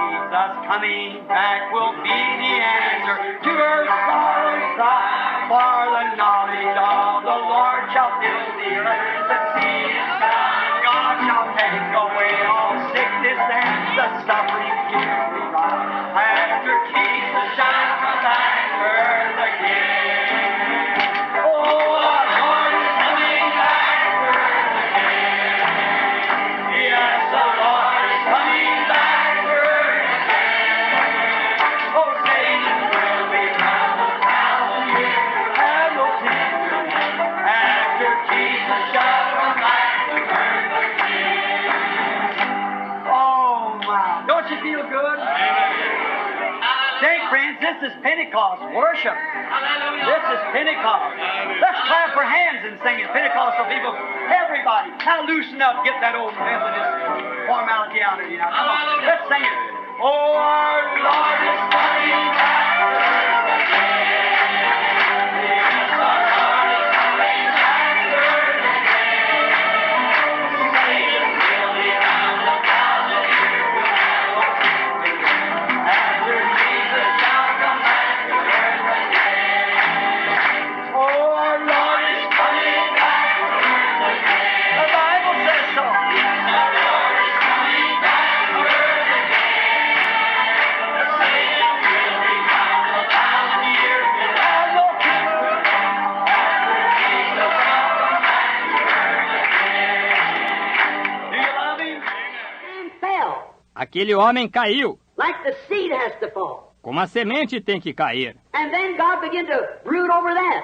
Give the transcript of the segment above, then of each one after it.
Jesus coming back will be the answer to her sorrow's cry. For the knowledge of the Lord shall fill the earth. The sea is found. God shall take away all sickness and the suffering here we lie. After Jesus shall come back to earth again. Oh, the Lord is coming back to earth again. Yes, the Lord is coming back to earth again. Oh, Satan will be bound 1,000 years. Have no tender after Jesus shall come back to earth again. Oh, my. Don't you feel good? Say, friends, this is Pentecost worship. This is Pentecost. Let's clap our hands and sing it. Pentecostal people, everybody, now loosen up. Get that old Methodist formality out of you now. Come on, let's sing it. Oh, our Lord is coming back. Yes, our Lord is coming back to earth again. Satan will be bound 1,000 years. We'll have no victory. After Jesus shall come back to earth again. Oh, our Lord is coming back to earth again. The Bible says so. Yes, our Lord is coming back to earth again. Satan will be bound 1,000 years. We'll have no victory. After Jesus shall come back to earth again. Do you love him? And fell, Aquele homem caiu, like the seed has to fall. como a semente tem que cair. And then God began to brood over that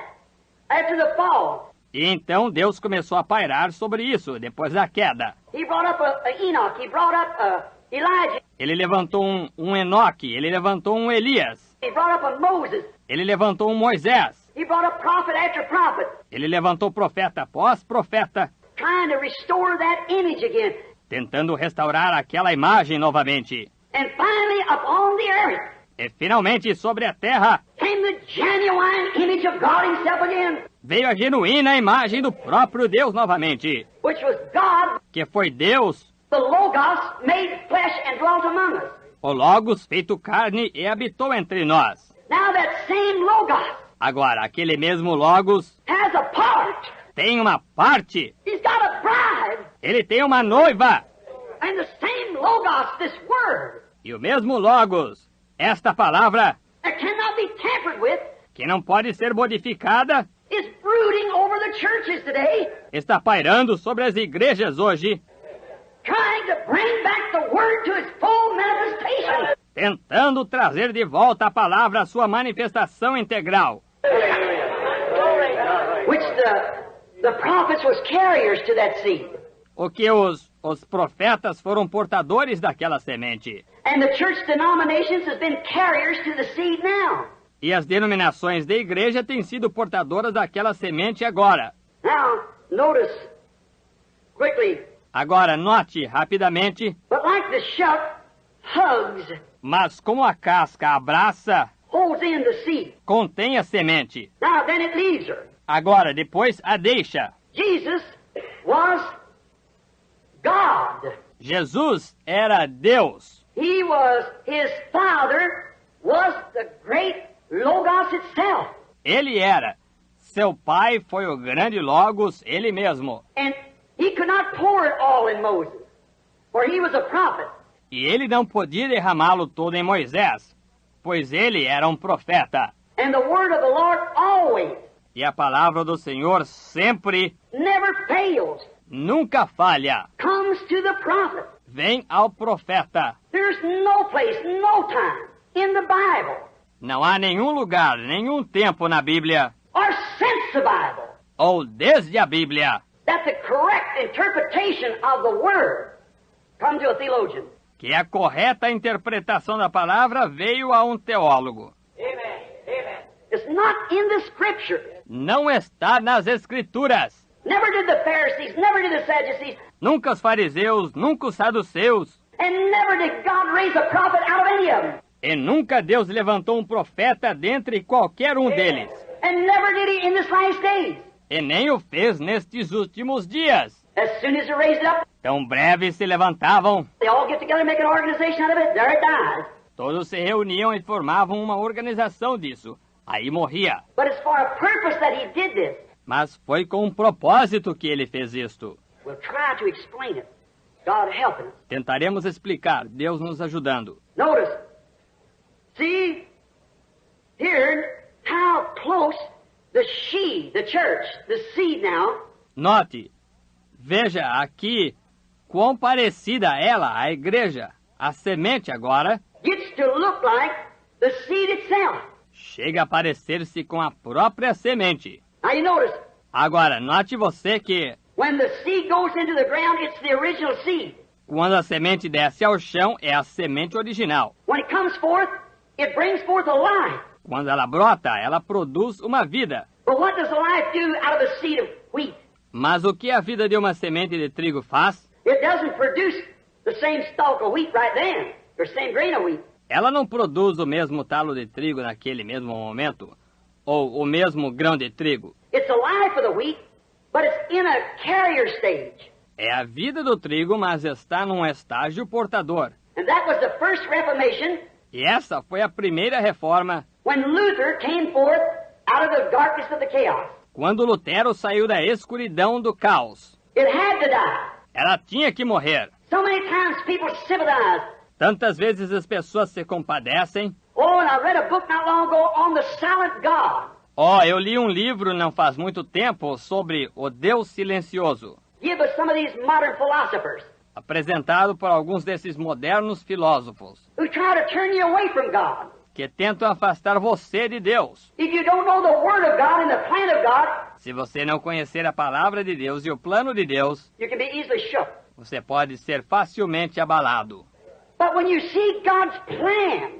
after the fall. E então Deus começou a pairar sobre isso, depois da queda. He brought up a Enoch. He brought up Elijah. Ele levantou um Enoque, ele levantou um Elias, He brought up a Moses. ele levantou um Moisés, He brought up prophet after prophet, ele levantou profeta após profeta, trying to restore that image again. tentando restaurar aquela imagem novamente. And finally, upon the earth E finalmente sobre a terra came the genuine image of God himself again, veio a genuína imagem do próprio Deus novamente, which was God, que foi Deus, the Logos, made flesh and dwelt among us. o Logos feito carne e habitou entre nós. Now that same Logos Agora, aquele mesmo Logos has a part. tem uma parte, He's got a bride. ele tem uma noiva. And the same Logos, this word, E o mesmo Logos, esta palavra, that cannot be tampered with, que não pode ser modificada, is brooding over the churches today, está pairando sobre as igrejas hoje, trying to bring back the word to its full manifestation. tentando trazer de volta a palavra à sua manifestação integral. Which the prophets was carriers to that seed. O que os profetas foram portadores daquela semente. And the church denominations has been carriers to the seed now. E as denominações da igreja têm sido portadoras daquela semente agora. Now, notice, quickly, Agora, note rapidamente, but like the shuck hugs, mas como a casca abraça, holds in the seed. contém a semente. Now, then it leaves her. Agora, depois a deixa. Jesus was God. Jesus era Deus. He was, his Father was the great Logos itself. Ele era. Seu pai foi o grande Logos, ele mesmo. And he could not pour it all in Moses, for he was a prophet. E ele não podia derramá-lo todo em Moisés, pois ele era um profeta. And the word of the Lord always, E a palavra do Senhor sempre, never fails, nunca falha. comes to the prophet. Vem ao profeta. There's no place, no time in the Bible, Não há nenhum lugar, nenhum tempo na Bíblia, or since the Bible, ou desde a Bíblia, that the correct interpretation of the word come to a theologian. que a correta interpretação da palavra veio a um teólogo. Amen. Amen. It's not in the Scripture. Não está nas Escrituras. Never did the Pharisees, never did the Sadducees, Nunca os fariseus, nunca os saduceus, and never did God raise a prophet out of any of them. e nunca Deus levantou um profeta dentre qualquer um deles. And never did he in this last days. E nem o fez nestes últimos dias. As soon as they raise it up, Tão breve se levantavam, they all get together and make an organization out of it. There it dies. todos se reuniam e formavam uma organização disso. Aí morria. But it's for a purpose that he did this. Mas foi com um propósito que ele fez isto. We'll try to explain it. God helping us. Tentaremos explicar, Deus nos ajudando. Notice. See here how close the church, the seed now, Note, veja aqui quão parecida ela, a igreja, a semente agora, gets to look like the seed itself. chega a parecer-se com a própria semente. Now you notice, Agora, note você que when the seed goes into the ground, it's the original seed. quando a semente desce ao chão, é a semente original. When it comes forth, it brings forth a life. Quando ela brota, ela produz uma vida. But what does the life do out of a seed of wheat? Mas o que a vida de uma semente de trigo faz? It doesn't produce the same stalk of wheat right then, or same grain of wheat. Ela não produz o mesmo talo de trigo naquele mesmo momento, ou o mesmo grão de trigo. It's the life of the wheat, but it's in a carrier stage. É a vida do trigo, mas está num estágio portador. And that was the first Reformation E essa foi a primeira reforma, when Luther came forth out of the darkness of the chaos. quando Lutero saiu da escuridão do caos. It had to die. Ela tinha que morrer. So many times people sympathize. Tantas vezes as pessoas se compadecem. Oh, and I read a book not long ago on the silent God. Oh, eu li um livro não faz muito tempo sobre o Deus silencioso, Give us some of these modern philosophers apresentado por alguns desses modernos filósofos, who try to turn you away from God. que tentam afastar você de Deus. If you don't know the Word of God and the plan of God, Se você não conhecer a palavra de Deus e o plano de Deus, you can be easily shook. você pode ser facilmente abalado. But when you see God's plan,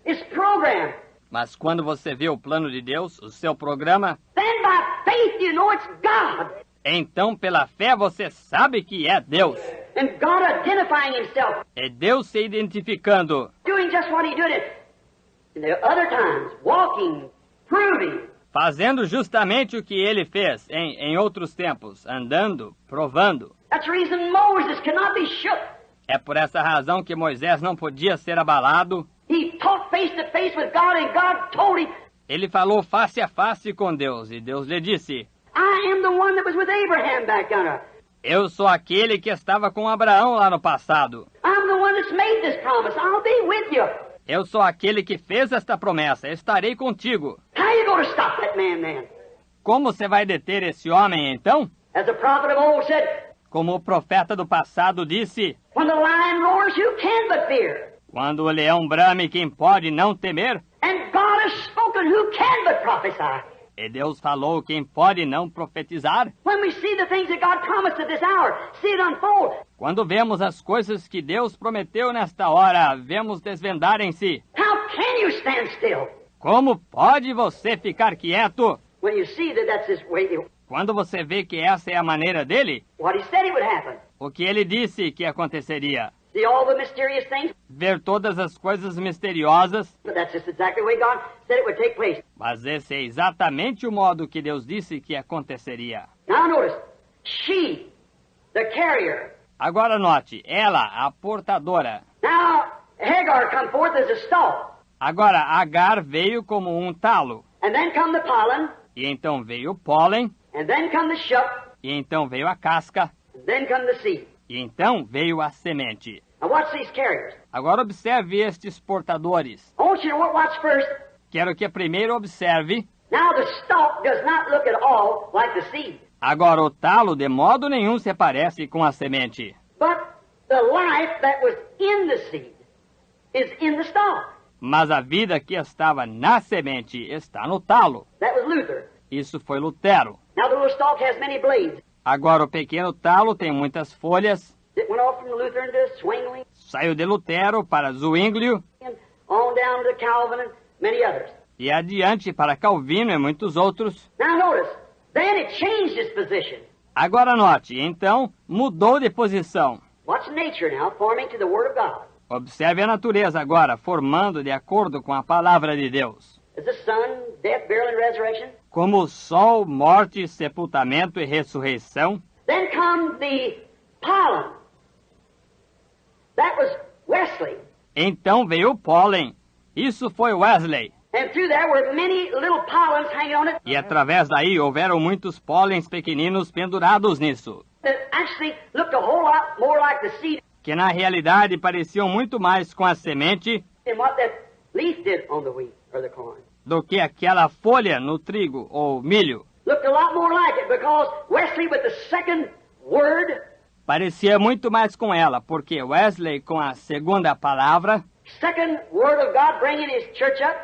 His program, Mas quando você vê o plano de Deus, o seu programa, then by faith you know it's God. então pela fé você sabe que é Deus. And God identifying Himself, É Deus se identificando, doing just what He did in the other times, walking, proving. fazendo justamente o que ele fez em outros tempos, andando, provando. That's the reason Moses could not be shook. É por essa razão que Moisés não podia ser abalado. He talked face to face with God and God told him, Ele falou face a face com Deus e Deus lhe disse: I am the one that was with Abraham back yonder. Eu sou aquele que estava com Abraão lá no passado. I'm the one that's made this promise. I'll be with you. Eu sou aquele que fez esta promessa. Estarei contigo. How are you going to stop that man then? Como você vai deter esse homem, então? As the prophet of old said, Como o profeta do passado disse: when the lion roars, who can but fear? Quando o leão brame, quem pode não temer? And God has spoken, who can but prophesy? E Deus falou, quem pode não profetizar? When we see the things that God promised at this hour, see it unfold, Quando vemos as coisas que Deus prometeu nesta hora, vemos desvendarem-se. how can you stand still? Como pode você ficar quieto? When you see that that's His way, Quando você vê que essa é a maneira dele, what He said it would happen. o que ele disse que aconteceria? See all the mysterious things? Ver todas as coisas misteriosas, But that's just exactly the way God said it would take place. mas esse é exatamente o modo que Deus disse que aconteceria. Now notice, she, the carrier. Agora note, ela, a portadora. Now, Hagar come forth as a stalk. Agora, Agar veio como um talo, And then come the pollen, e então veio o pólen, and then come the shuck, e então veio a casca, and then come the seed. e então veio a semente. Now watch these carriers. Agora observe estes portadores. I want you to watch first. Quero que primeiro observe. Now the stalk does not look at all like the seed. Agora o talo de modo nenhum se parece com a semente. But the life that was in the seed is in the stalk. Mas a vida que estava na semente está no talo. That was Luther. Isso foi Lutero. Now the little stalk has many blades. Agora o pequeno talo tem muitas folhas. It went off from Luther into Zwingli Saiu de Lutero para Zwinglio and on down to Calvin and many others. e adiante para Calvino e muitos outros. Now notice, then it changed its position. Agora note, então mudou de posição. Watch nature now forming to the Word of God. Observe a natureza agora, formando de acordo com a palavra de Deus. As the sun, death, burial, and resurrection. Como o sol, morte, sepultamento e ressurreição. Then come the pollen. That was Wesley. Então veio o pólen. Isso foi Wesley. And through there were many little pollens hanging on it E através daí houveram muitos pólens pequeninos pendurados nisso, that actually looked a whole lot more like the seed que na realidade pareciam muito mais com a semente than what that leaf did on the wheat or the corn. do que aquela folha no trigo ou milho. Looked a lot more like it because Wesley with the second word, Parecia muito mais com ela, porque Wesley com a segunda palavra, second word of God bringing his church up,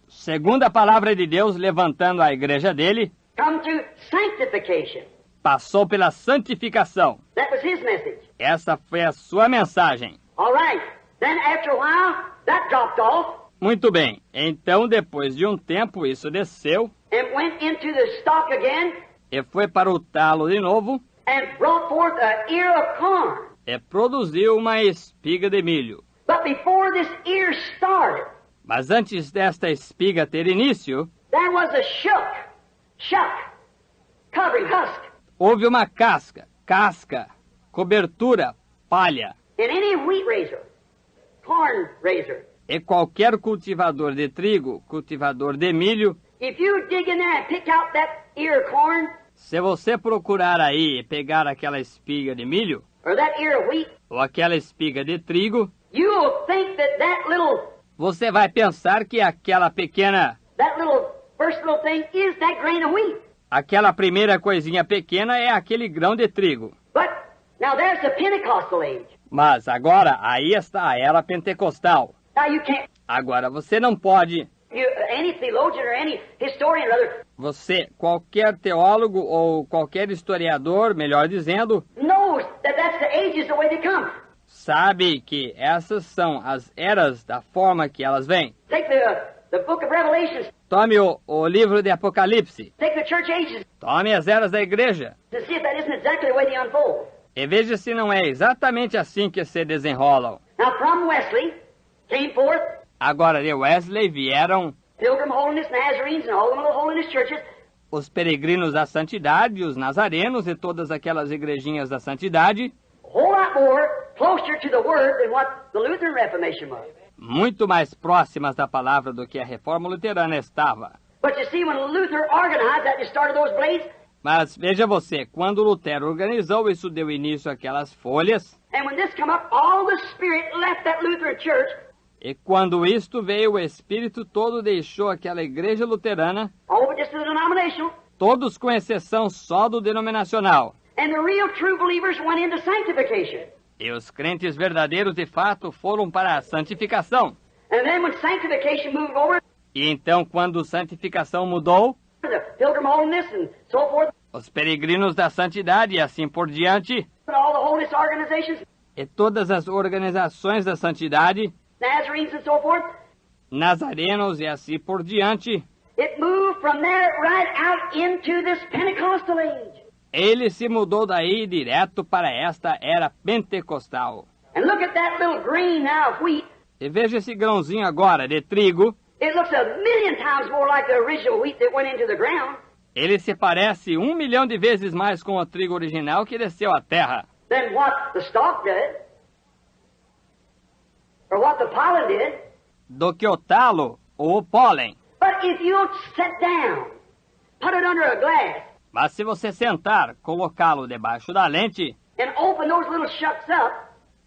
segunda palavra de Deus levantando a igreja dele, come through sanctification. passou pela santificação. That was his message. Essa foi a sua mensagem. All right. Then after a while, that dropped off Muito bem, então depois de um tempo isso desceu and went into the stalk again e foi para o talo de novo and brought forth an ear of corn. e produziu uma espiga de milho. But before this ear started, Mas antes desta espiga ter início, there was a shuck, covering, husk. houve uma casca, cobertura, palha. In any wheat raiser, corn raiser, E qualquer cultivador de trigo, cultivador de milho, if you dig in there and pick out that ear of corn se você procurar aí e pegar aquela espiga de milho, or that ear of wheat, ou aquela espiga de trigo, you'll think that that little você vai pensar que aquela pequena, first little thing is that grain of wheat. aquela primeira coisinha pequena é aquele grão de trigo. But now there's the Pentecostal age. Mas agora, aí está a era pentecostal. Now you can't, Agora, você não pode, any theologian or any historian or other você, qualquer teólogo ou qualquer historiador, melhor dizendo, knows that that's the ages the way they come. sabe que essas são as eras da forma que elas vêm. Take the book of Revelations, Tome o livro de Apocalipse, take the church ages tome as eras da igreja to see if that isn't exactly the way they unfold. e veja se não é exatamente assim que se desenrolam. Now from Wesley came forth Agora de Wesley vieram Pilgrim Holiness, Nazarenes, and all the little holiness churches. os peregrinos da santidade, os nazarenos e todas aquelas igrejinhas da santidade, A whole lot more closer to the Word than what the Lutheran Reformation was. muito mais próximas da palavra do que a reforma luterana estava. But you see, when Luther organized that and started those blades, Mas veja você, quando Lutero organizou, isso deu início àquelas folhas, and when this come up, all the Spirit left that Lutheran church, e quando isto veio, o Espírito todo deixou aquela igreja luterana, all but just the denominational, todos com exceção só do denominacional. and the real true believers went into sanctification. E os crentes verdadeiros, de fato, foram para a santificação. And then when sanctification moved over E então, quando santificação mudou, to the Pilgrim Holiness and so forth, os peregrinos da santidade e assim por diante, and all the holiness organizations, e todas as organizações da santidade, Nazarenes and so forth, nazarenos e assim por diante, it moved from there right out into this Pentecostal age. ele se mudou daí direto para esta era pentecostal. And look at that little grain now of wheat. E veja esse grãozinho agora de trigo, It looks a million times more like the original wheat that went into the ground ele se parece 1 milhão de vezes mais com o trigo original que desceu à terra, than what the stalk did, or what the pollen did. do que o talo ou o pólen. But if you sit down, put it under a glass, Mas se você sentar, colocá-lo debaixo da lente and open those little shucks up,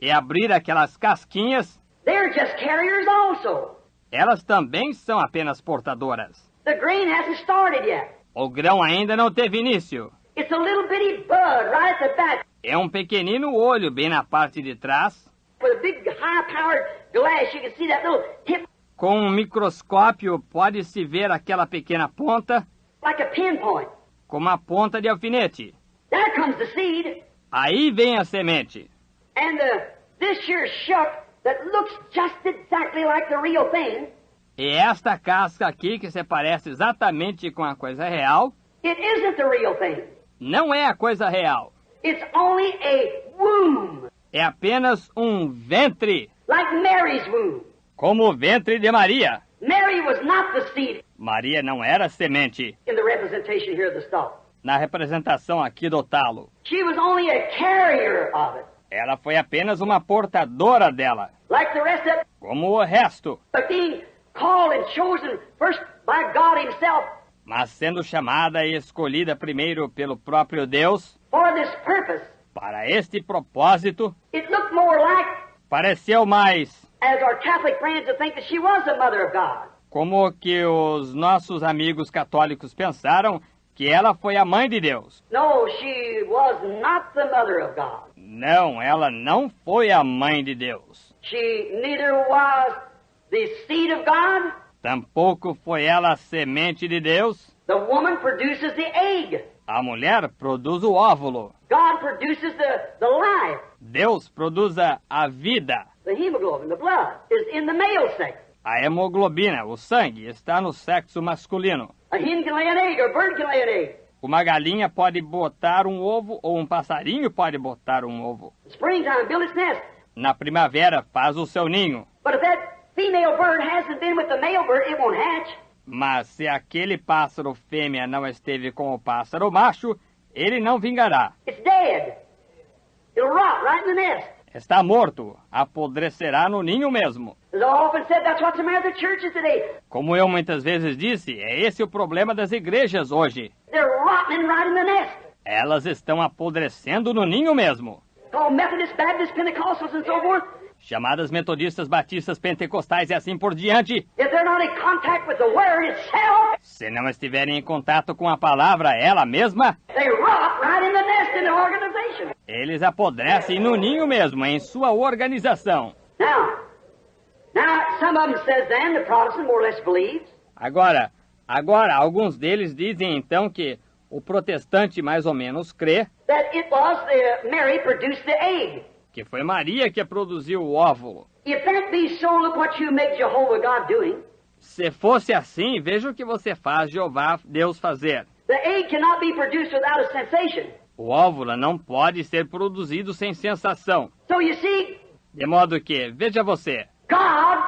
e abrir aquelas casquinhas, they're just carriers also. elas também são apenas portadoras. The grain hasn't started yet. O grão ainda não teve início. It's a little bitty bud right at the back É um pequenino olho bem na parte de trás. with a big high-powered glass. You can see that little tip Com um microscópio pode-se ver aquela pequena ponta, like a pinpoint. como a ponta de alfinete. There comes the seed, Aí vem a semente. and this here shuck that looks just exactly like the real thing, E esta casca aqui, que se parece exatamente com a coisa real, it isn't the real thing. não é a coisa real. It's only a womb, É apenas um ventre, like Mary's womb. como o ventre de Maria. Mary was not the seed Maria não era semente. in the representation here of the stalk. na representação aqui do talo. She was only a carrier of it, Ela foi apenas uma portadora dela, like the rest of it, como o resto, but being called and chosen first by God Himself mas sendo chamada e escolhida primeiro pelo próprio Deus, for this purpose. para este propósito, It looked more like, pareceu mais as our Catholic friends would think, that she was the Mother of God. como que os nossos amigos católicos pensaram que ela foi a mãe de Deus. No, she was not the Mother of God. Não, ela não foi a mãe de Deus. She neither was the seed of God. Tampouco foi ela a semente de Deus. The woman produces the egg. A mulher produz o óvulo. God produces the life. Deus produz a vida. The hemoglobin, the blood, is in the male sex. A hemoglobina, o sangue, está no sexo masculino. A hen can lay an egg, or a bird can lay an egg. Uma galinha pode botar um ovo ou um passarinho pode botar um ovo. In springtime, build its nest. Na primavera faz o seu ninho. But if that female bird hasn't been with the male bird, it won't hatch. Mas se aquele pássaro fêmea não esteve com o pássaro macho, ele não vingará. It's dead. It'll rot right in the nest. Está morto, apodrecerá no ninho mesmo. As I often said, that's what's the matter with the churches today. Como eu muitas vezes disse, é esse o problema das igrejas hoje. They're rotting right in the nest. Elas estão apodrecendo no ninho mesmo. Called Methodist, Baptist, Pentecostals, and so forth. Chamadas metodistas, batistas, pentecostais e assim por diante. If they're not in contact with the Word itself, Se não estiverem em contato com a palavra, ela mesma, they rot right in the nest in the organization. eles apodrecem no ninho mesmo, em sua organização. Now, some of them says then, the Protestant more or less believes, Agora, alguns deles dizem então que o protestante mais ou menos crê that it was Mary produced the egg. que foi Maria que produziu o óvulo. If that be so, look what you make Jehovah God doing. Se fosse assim, veja o que você faz Jeová Deus fazer. The egg cannot be produced without a sensation. O óvulo não pode ser produzido sem sensação. So you see, De modo que, veja você, God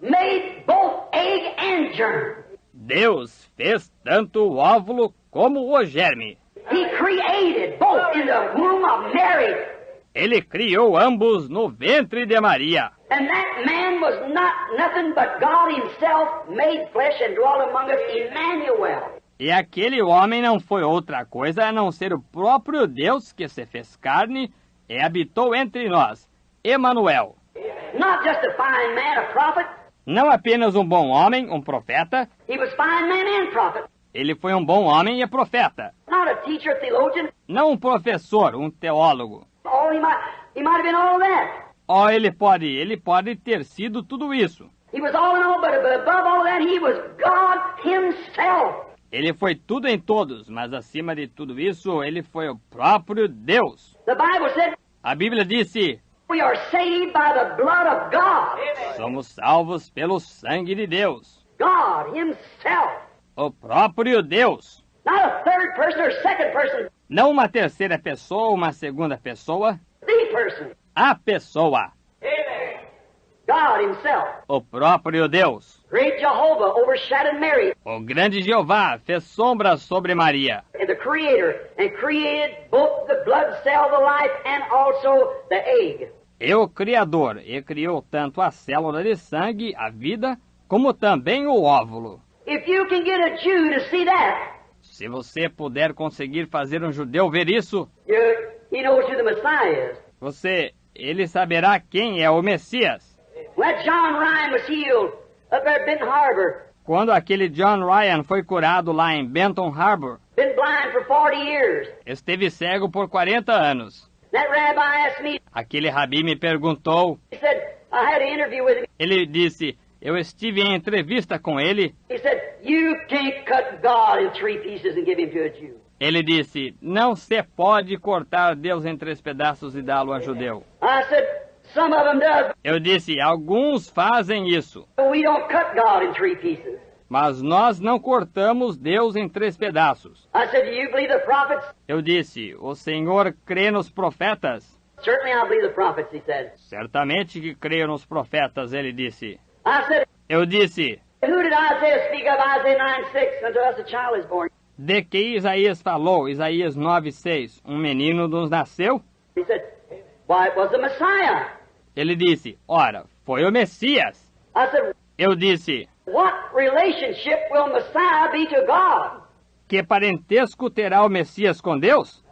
made both egg and germ. Deus fez tanto o óvulo como o germe. He created both in the womb of Mary. Ele criou ambos no ventre de Maria. And that man was not nothing but God Himself made flesh and dwelt among us, Emmanuel. E aquele homem não foi outra coisa a não ser o próprio Deus que se fez carne e habitou entre nós, Emanuel. Not just a fine man, a prophet. Não apenas um bom homem, um profeta, He was fine man and prophet. ele foi um bom homem e profeta. Not a teacher, a theologian. Não um professor, um teólogo. Oh, he might have been all that. Oh, ele pode ter sido tudo isso. He was all in all, but above all that, he was God Himself. Ele foi tudo em todos, mas acima de tudo isso, ele foi o próprio Deus. The Bible said A Bíblia disse, we are saved by the blood of God. somos salvos pelo sangue de Deus. God Himself. O próprio Deus. Not a third person or second person. Não uma terceira pessoa, uma segunda pessoa, The person. a pessoa. God Himself. O próprio Deus. Great Jehovah overshadowed Mary, O grande Jeová fez sombra sobre Maria. and the Creator, and created both the blood cell, the life, and also the egg. E o Criador, e criou tanto a célula de sangue, a vida, como também o óvulo. If you can get a Jew to see that, Se você puder conseguir fazer um judeu ver isso, he knows who the Messiah is. ele saberá quem é o Messias. When that John Ryan was healed up there at Benton Harbor, Quando aquele John Ryan foi curado lá em Benton Harbor, been blind for 40 years. esteve cego por 40 anos. That rabbi asked me, Aquele rabi me perguntou, he said, I had an interview with him. ele disse, eu estive em entrevista com ele. He said, you can't cut God in 3 pieces and give him to a Jew. Ele disse, não se pode cortar Deus em 3 pedaços e dá-lo a judeu. I said, some of them does. Eu disse, alguns fazem isso, But we don't cut God in 3 pieces. mas nós não cortamos Deus em 3 pedaços. I said, do you believe the prophets? Eu disse, o Senhor crê nos profetas? Certainly I believe the prophets, he said. Certamente que creio nos profetas, ele disse. I said, Eu disse, who did Isaiah speak of? Isaiah 9:6, unto us a child is born. De que Isaías falou, Isaías 9:6, um menino nos nasceu? He said, why, it was the Messiah. Ele disse, ora, foi o Messias. I said, Eu disse, what relationship will Messiah be to God? que parentesco terá o Messias com Deus?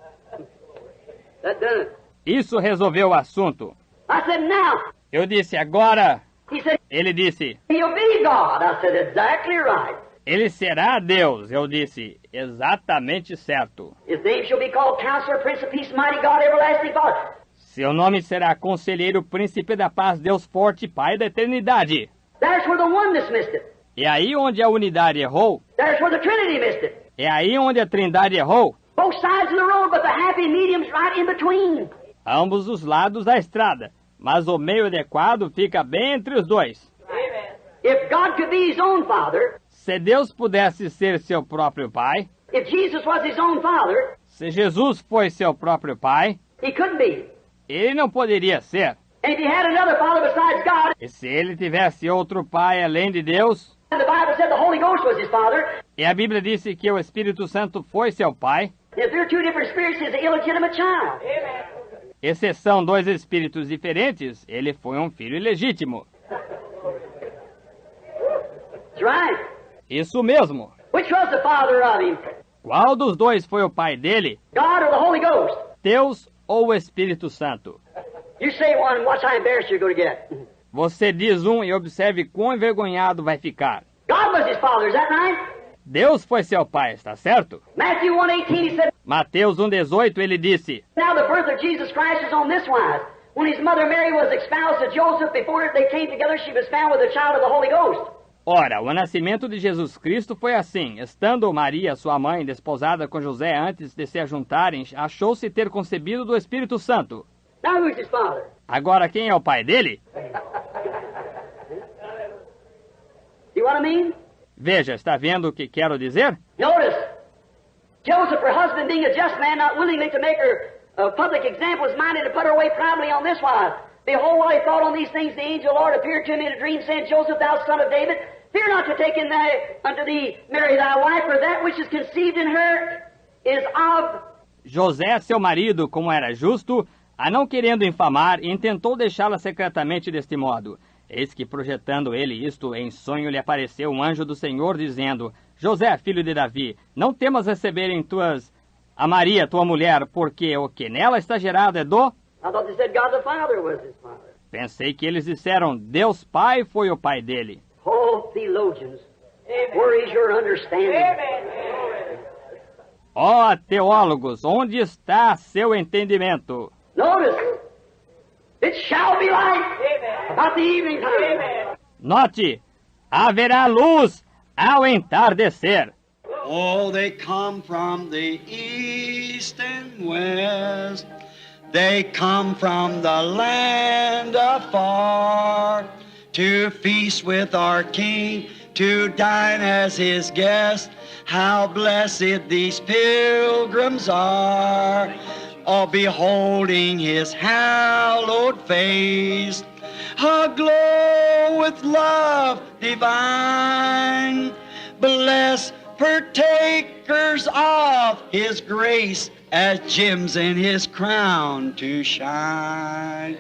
That done it. Isso resolveu o assunto. I said, now. Eu disse, agora. He said, Ele disse, he'll be God. I said, exactly right. ele será Deus. Eu disse, exatamente certo. His name shall be called Counselor, Prince of Peace, Mighty God, Everlasting Father. Seu nome será Conselheiro, Príncipe da Paz, Deus Forte, Pai da Eternidade. There's where the oneness missed it. É aí onde a unidade errou. There's where the Trinity missed it. É aí onde a Trindade errou. Both sides of the road, but the happy medium's right in between. Ambos os lados da estrada. Mas o meio adequado fica bem entre os dois. If God could be his own Father, Se Deus pudesse ser seu próprio Pai, if Jesus was his own Father, se Jesus foi seu próprio Pai, he couldn't be. ele não poderia ser. And if he had another Father besides God, E se ele tivesse outro Pai além de Deus, and the Bible said the Holy Ghost was his Father, e a Bíblia disse que o Espírito Santo foi seu Pai, if there are two different spirits, he's an illegitimate child. e se são dois espíritos diferentes, ele foi um filho ilegítimo. That's right. Isso mesmo. Which was the Father of him? Qual dos dois foi o pai dele? God or the Holy Ghost? Deus ou o Espírito Santo? You say one, watch how embarrassed you're going to get. Você diz um e observe quão envergonhado vai ficar. God was his Father, is that right? Deus foi seu pai, está certo? Matthew 1:18, he said, Mateus 1,18, ele disse, now the birth of Jesus Christ is on this wise. When his mother Mary was espoused to Joseph, before they came together, she was found with a child of the Holy Ghost. ora, o nascimento de Jesus Cristo foi assim. Estando Maria, sua mãe, desposada com José antes de se ajuntarem, achou-se ter concebido do Espírito Santo. Now who's his father? Agora, quem é o pai dele? See what I mean? Veja, está vendo o que quero dizer? Notice, Joseph, her husband, being a just man, not willingly to make her a public example, is minded to put her away privately on this wise. Behold, while he thought on these things, the angel Lord appeared to him in a dream, saying, Joseph, thou son of David, fear not to take in unto thee Mary thy wife, for that which is conceived in her is of... José, seu marido, como era justo, a não querendo infamar, intentou deixá-la secretamente deste modo. Eis que, projetando ele isto, em sonho lhe apareceu um anjo do Senhor, dizendo, José, filho de Davi, não temas receber a Maria, tua mulher, porque o que nela está gerado é do... I thought they said God the Father was his father. Pensei que eles disseram, Deus Pai foi o pai dele. Oh, theologians, where is your understanding? Ó teólogos, onde está seu entendimento? Notice, it shall be light about the evening time. Note, haverá luz ao entardecer. Oh, they come from the east and west. They come from the land afar to feast with our King, to dine as his guest. How blessed these pilgrims are, all beholding his hallowed face, aglow with love divine. Blessed partakers of his grace, as gems in his crown to shine.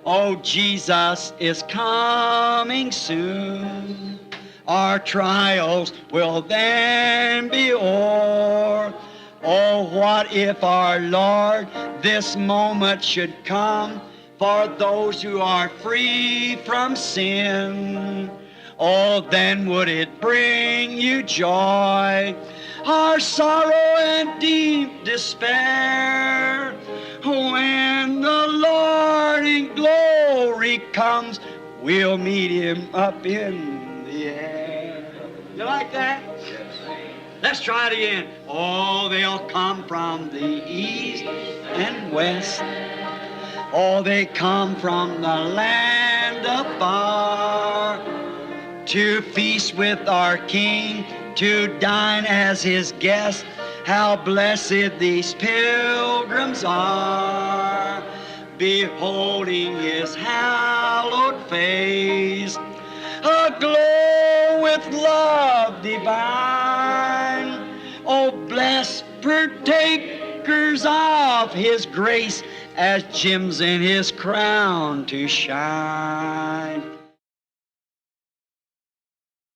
Oh, Jesus is coming soon. Our trials will then be o'er. Oh, what if our Lord this moment should come for those who are free from sin? Oh, then would it bring you joy, our sorrow and deep despair, when the Lord in glory comes, we'll meet him up in the air. You like that? Let's try it again. Oh, they'll come from the east and west. Oh, they come from the land afar to feast with our King, to dine as his guest. How blessed these pilgrims are, beholding his hallowed face, aglow with love divine. Oh, blessed partakers of His grace as gems in His crown to shine.